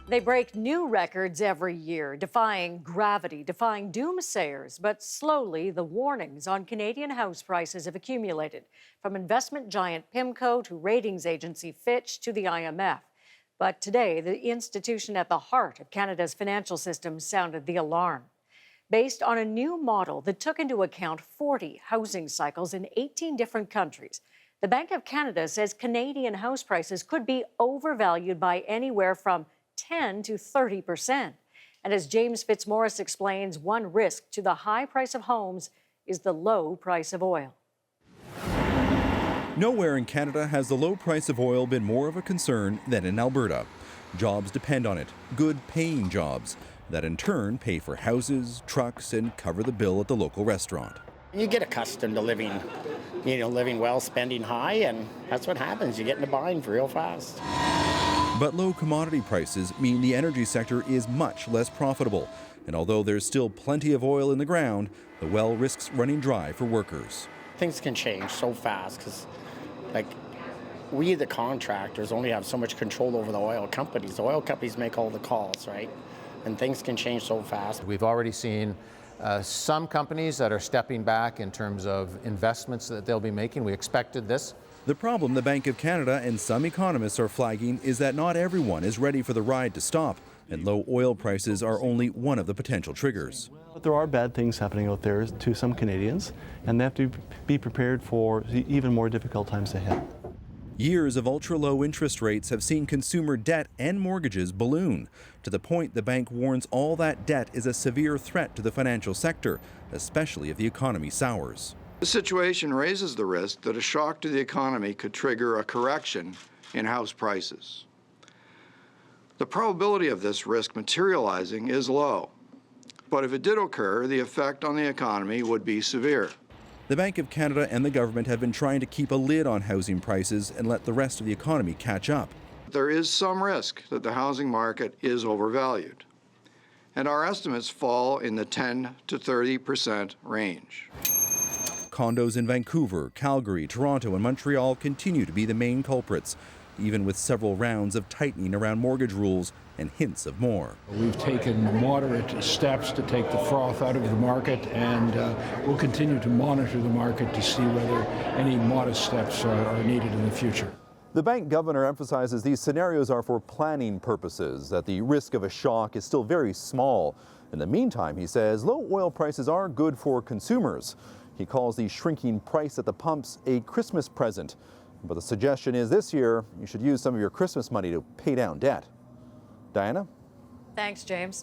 They break new records every year, defying gravity, defying doomsayers. But slowly, the warnings on Canadian house prices have accumulated, from investment giant PIMCO to ratings agency Fitch to the IMF. But today, the institution at the heart of Canada's financial system sounded the alarm. Based on a new model that took into account 40 housing cycles in 18 different countries, the Bank of Canada says Canadian house prices could be overvalued by anywhere from 10 to 30%. And as James Fitzmaurice explains, one risk to the high price of homes is the low price of oil. Nowhere in Canada has the low price of oil been more of a concern than in Alberta. Jobs depend on it, good paying jobs, that in turn pay for houses, trucks, and cover the bill at the local restaurant. You get accustomed to living well, spending high, and that's what happens. You get into bind real fast. But low commodity prices mean the energy sector is much less profitable. And although there's still plenty of oil in the ground, the well risks running dry for workers. Things can change so fast because, we, the contractors, only have so much control over the oil companies. The oil companies make all the calls, right? And things can change so fast. We've already seen some companies that are stepping back in terms of investments that they'll be making. We expected this. The problem the Bank of Canada and some economists are flagging is that not everyone is ready for the ride to stop, and low oil prices are only one of the potential triggers. But there are bad things happening out there to some Canadians, and they have to be prepared for even more difficult times ahead. Years of ultra-low interest rates have seen consumer debt and mortgages balloon, to the point the bank warns all that debt is a severe threat to the financial sector, especially if the economy sours. The situation raises the risk that a shock to the economy could trigger a correction in house prices. The probability of this risk materializing is low, but if it did occur, the effect on the economy would be severe. The Bank of Canada and the government have been trying to keep a lid on housing prices and let the rest of the economy catch up. There is some risk that the housing market is overvalued, and our estimates fall in the 10 to 30% range. Condos in Vancouver, Calgary, Toronto, and Montreal continue to be the main culprits, even with several rounds of tightening around mortgage rules and hints of more. We've taken moderate steps to take the froth out of the market, and we'll continue to monitor the market to see whether any modest steps are needed in the future. The bank governor emphasizes these scenarios are for planning purposes, that the risk of a shock is still very small. In the meantime, he says, low oil prices are good for consumers. He calls the shrinking price at the pumps a Christmas present. But the suggestion is this year, you should use some of your Christmas money to pay down debt. Diana? Thanks, James.